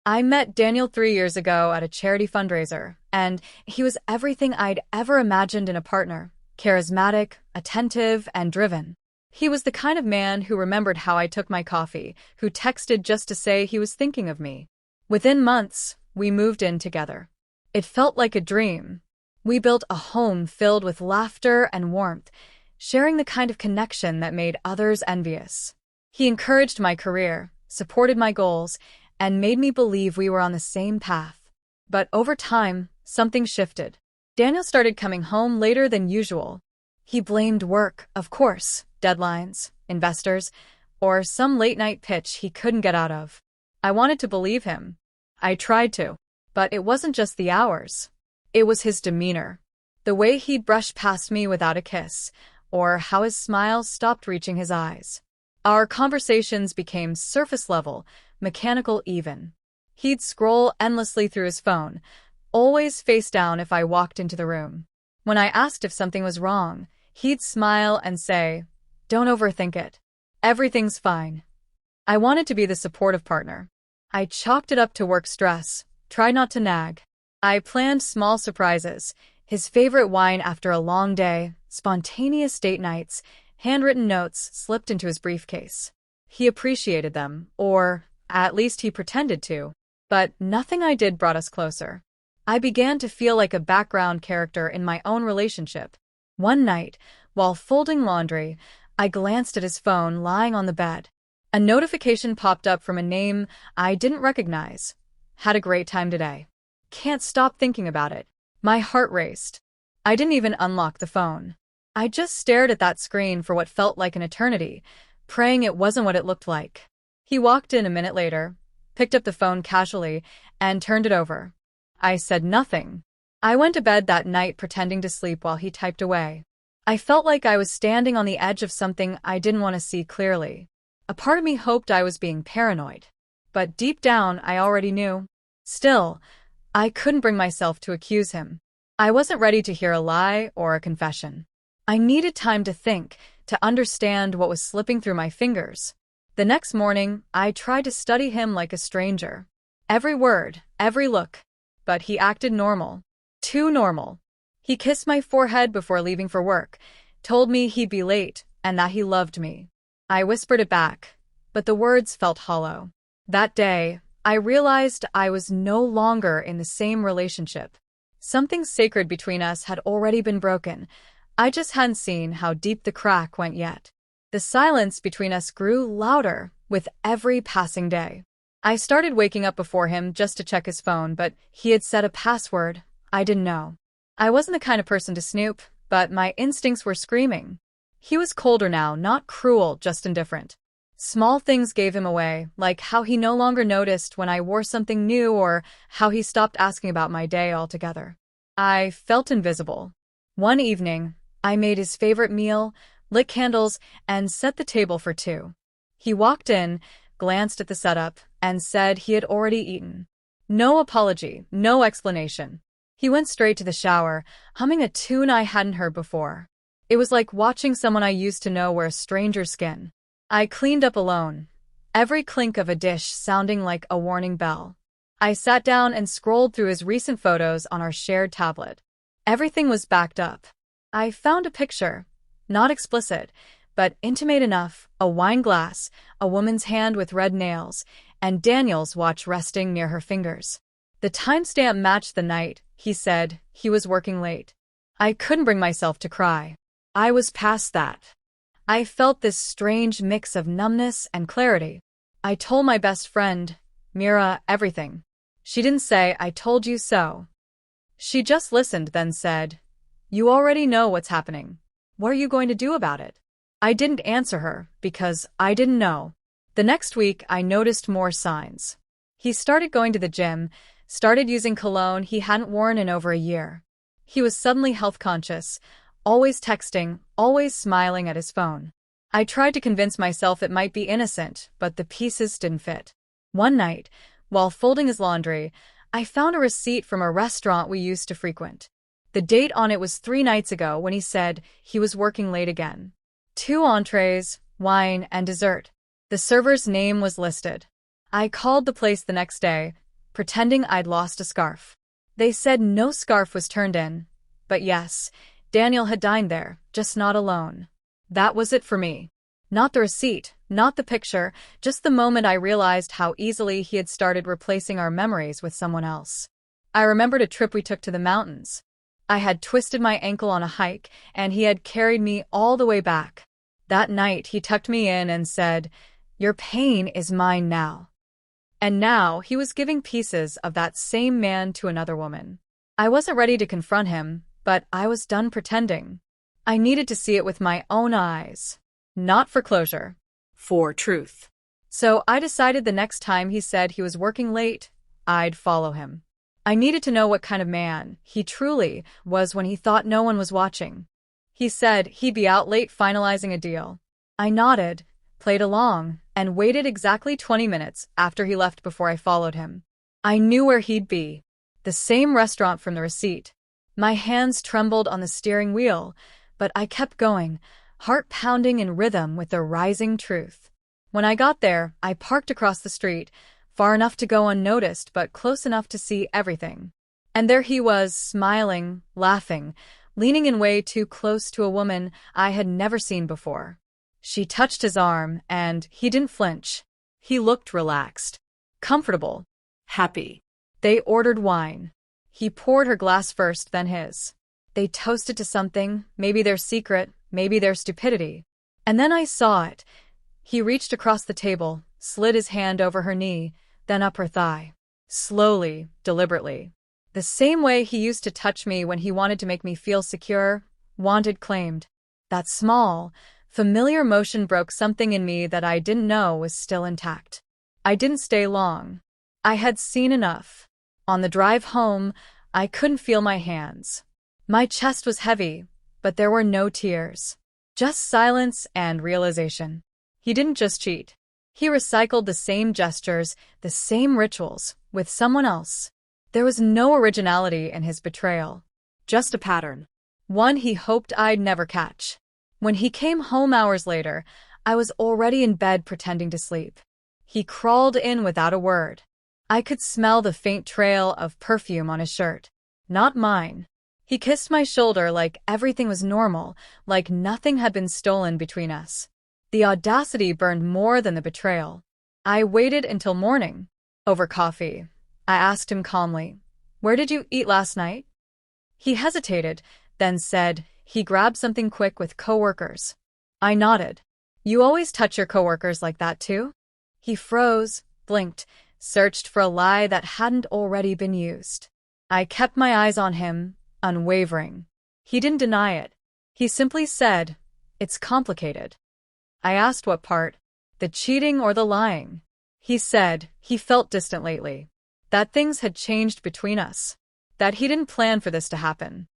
I met Daniel 3 years ago at a charity fundraiser, and he was everything I'd ever imagined in a partner: charismatic, attentive, and driven. He was the kind of man who remembered how I took my coffee, who texted just to say he was thinking of me. Within months, we moved in together. It felt like a dream. We built a home filled with laughter and warmth, sharing the kind of connection that made others envious. He encouraged my career, supported my goals, and made me believe we were on the same path. But over time, something shifted. Daniel started coming home later than usual. He blamed work, of course, deadlines, investors, or some late-night pitch he couldn't get out of. I wanted to believe him. I tried to. But it wasn't just the hours. It was his demeanor. The way he'd brush past me without a kiss, or how his smile stopped reaching his eyes. Our conversations became surface level, mechanical even. He'd scroll endlessly through his phone, always face down if I walked into the room. When I asked if something was wrong, he'd smile and say, "Don't overthink it. Everything's fine." I wanted to be the supportive partner. I chalked it up to work stress, tried not to nag. I planned small surprises: his favorite wine after a long day, spontaneous date nights, handwritten notes slipped into his briefcase. He appreciated them, or at least he pretended to. But nothing I did brought us closer. I began to feel like a background character in my own relationship. One night, while folding laundry, I glanced at his phone lying on the bed. A notification popped up from a name I didn't recognize. "Had a great time today. Can't stop thinking about it." My heart raced. I didn't even unlock the phone. I just stared at that screen for what felt like an eternity, praying it wasn't what it looked like. He walked in a minute later, picked up the phone casually, and turned it over. I said nothing. I went to bed that night pretending to sleep while he typed away. I felt like I was standing on the edge of something I didn't want to see clearly. A part of me hoped I was being paranoid. But deep down, I already knew. Still, I couldn't bring myself to accuse him. I wasn't ready to hear a lie or a confession. I needed time to think, to understand what was slipping through my fingers. The next morning, I tried to study him like a stranger. Every word, every look. But he acted normal. Too normal. He kissed my forehead before leaving for work, told me he'd be late, and that he loved me. I whispered it back, but the words felt hollow. That day, I realized I was no longer in the same relationship. Something sacred between us had already been broken. I just hadn't seen how deep the crack went yet. The silence between us grew louder with every passing day. I started waking up before him just to check his phone, but he had set a password I didn't know. I wasn't the kind of person to snoop, but my instincts were screaming. He was colder now, not cruel, just indifferent. Small things gave him away, like how he no longer noticed when I wore something new or how he stopped asking about my day altogether. I felt invisible. One evening, I made his favorite meal, lit candles, and set the table for two. He walked in, glanced at the setup, and said he had already eaten. No apology, no explanation. He went straight to the shower, humming a tune I hadn't heard before. It was like watching someone I used to know wear a stranger's skin. I cleaned up alone, every clink of a dish sounding like a warning bell. I sat down and scrolled through his recent photos on our shared tablet. Everything was backed up. I found a picture, not explicit, but intimate enough: a wine glass, a woman's hand with red nails, and Daniel's watch resting near her fingers. The timestamp matched the night he said he was working late. I couldn't bring myself to cry. I was past that. I felt this strange mix of numbness and clarity. I told my best friend, Mira, everything. She didn't say, "I told you so." She just listened, then said, "You already know what's happening. What are you going to do about it?" I didn't answer her because I didn't know. The next week, I noticed more signs. He started going to the gym, started using cologne he hadn't worn in over a year. He was suddenly health conscious, always texting, always smiling at his phone. I tried to convince myself it might be innocent, but the pieces didn't fit. One night, while folding his laundry, I found a receipt from a restaurant we used to frequent. The date on it was 3 nights ago when he said he was working late again. 2 entrees, wine, and dessert. The server's name was listed. I called the place the next day, pretending I'd lost a scarf. They said no scarf was turned in. But yes, Daniel had dined there, just not alone. That was it for me. Not the receipt, not the picture, just the moment I realized how easily he had started replacing our memories with someone else. I remembered a trip we took to the mountains. I had twisted my ankle on a hike, and he had carried me all the way back. That night, he tucked me in and said, "Your pain is mine now." And now, he was giving pieces of that same man to another woman. I wasn't ready to confront him, but I was done pretending. I needed to see it with my own eyes. Not for closure. For truth. So I decided the next time he said he was working late, I'd follow him. I needed to know what kind of man he truly was when he thought no one was watching. He said he'd be out late finalizing a deal. I nodded, played along, and waited exactly 20 minutes after he left before I followed him. I knew where he'd be. The same restaurant from the receipt. My hands trembled on the steering wheel, but I kept going, heart pounding in rhythm with the rising truth. When I got there, I parked across the street, far enough to go unnoticed but close enough to see everything. And there he was, smiling, laughing, leaning in way too close to a woman I had never seen before. She touched his arm, and he didn't flinch. He looked relaxed, comfortable, happy. They ordered wine. He poured her glass first, then his. They toasted to something, maybe their secret, maybe their stupidity. And then I saw it. He reached across the table, slid his hand over her knee, then up her thigh. Slowly, deliberately. The same way he used to touch me when he wanted to make me feel secure, wanted, claimed. That small, familiar motion broke something in me that I didn't know was still intact. I didn't stay long. I had seen enough. On the drive home, I couldn't feel my hands. My chest was heavy, but there were no tears. Just silence and realization. He didn't just cheat. He recycled the same gestures, the same rituals, with someone else. There was no originality in his betrayal. Just a pattern. One he hoped I'd never catch. When he came home hours later, I was already in bed pretending to sleep. He crawled in without a word. I could smell the faint trail of perfume on his shirt. Not mine. He kissed my shoulder like everything was normal, like nothing had been stolen between us. The audacity burned more than the betrayal. I waited until morning. Over coffee, I asked him calmly, "Where did you eat last night?" He hesitated, then said he grabbed something quick with coworkers. I nodded. "You always touch your coworkers like that too?" He froze, blinked, searched for a lie that hadn't already been used. I kept my eyes on him, unwavering. He didn't deny it. He simply said, "It's complicated." I asked what part, the cheating or the lying. He said he felt distant lately, that things had changed between us, that he didn't plan for this to happen.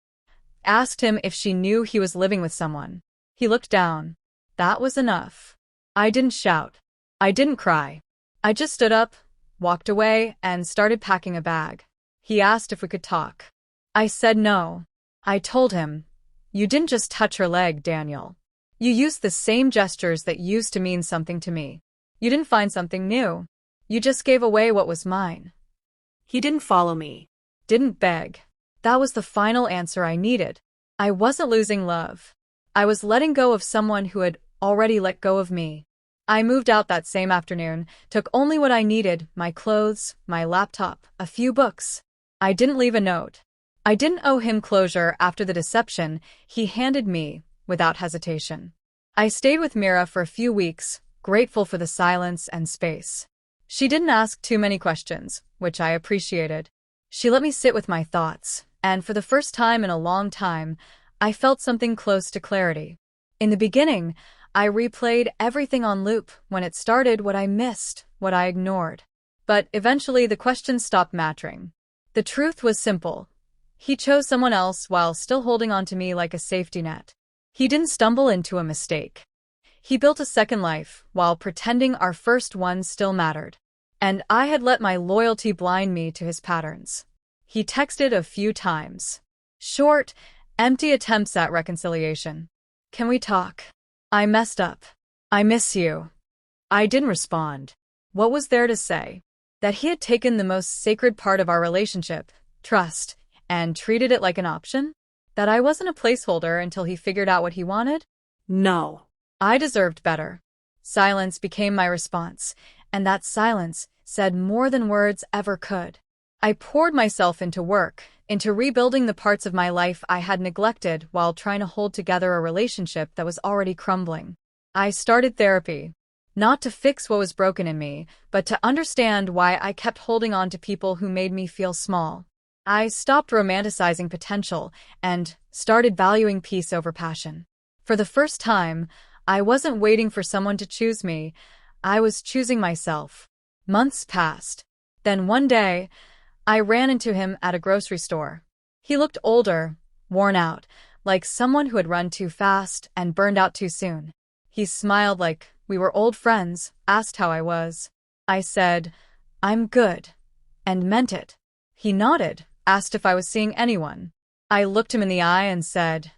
Asked him if she knew he was living with someone. He looked down. That was enough. I didn't shout. I didn't cry. I just stood up, walked away, and started packing a bag. He asked if we could talk. I said no. I told him, "You didn't just touch her leg, Daniel. You used the same gestures that used to mean something to me. You didn't find something new. You just gave away what was mine." He didn't follow me. Didn't beg. That was the final answer I needed. I wasn't losing love. I was letting go of someone who had already let go of me. I moved out that same afternoon, took only what I needed, my clothes, my laptop, a few books. I didn't leave a note. I didn't owe him closure after the deception he handed me, without hesitation. I stayed with Mira for a few weeks, grateful for the silence and space. She didn't ask too many questions, which I appreciated. She let me sit with my thoughts, and for the first time in a long time, I felt something close to clarity. In the beginning, I replayed everything on loop when it started, what I missed, what I ignored. But eventually the questions stopped mattering. The truth was simple. He chose someone else while still holding on to me like a safety net. He didn't stumble into a mistake. He built a second life while pretending our first one still mattered. And I had let my loyalty blind me to his patterns. He texted a few times. Short, empty attempts at reconciliation. "Can we talk? I messed up. I miss you." I didn't respond. What was there to say? that he had taken the most sacred part of our relationship, trust, and treated it like an option? That I wasn't a placeholder until he figured out what he wanted? No. I deserved better. Silence became my response, and that silence said more than words ever could. I poured myself into work, into rebuilding the parts of my life I had neglected while trying to hold together a relationship that was already crumbling. I started therapy, not to fix what was broken in me, but to understand why I kept holding on to people who made me feel small. I stopped romanticizing potential and started valuing peace over passion. For the first time, I wasn't waiting for someone to choose me. I was choosing myself. Months passed. Then one day, I ran into him at a grocery store. He looked older, worn out, like someone who had run too fast and burned out too soon. He smiled like we were old friends, asked how I was. I said, "I'm good," and meant it. He nodded, asked if I was seeing anyone. I looked him in the eye and said,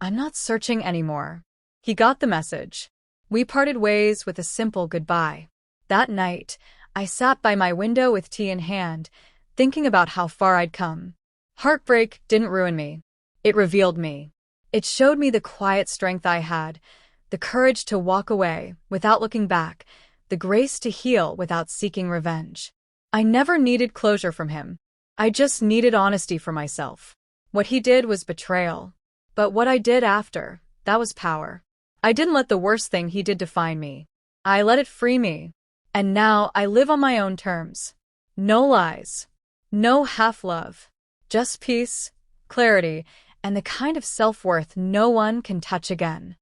"I'm not searching anymore." He got the message. We parted ways with a simple goodbye. That night, I sat by my window with tea in hand, thinking about how far I'd come. Heartbreak didn't ruin me. It revealed me. It showed me the quiet strength I had, the courage to walk away without looking back, the grace to heal without seeking revenge. I never needed closure from him. I just needed honesty for myself. What he did was betrayal. But what I did after, that was power. I didn't let the worst thing he did define me. I let it free me. And now I live on my own terms. No lies. No half-love. Just peace, clarity, and the kind of self-worth no one can touch again.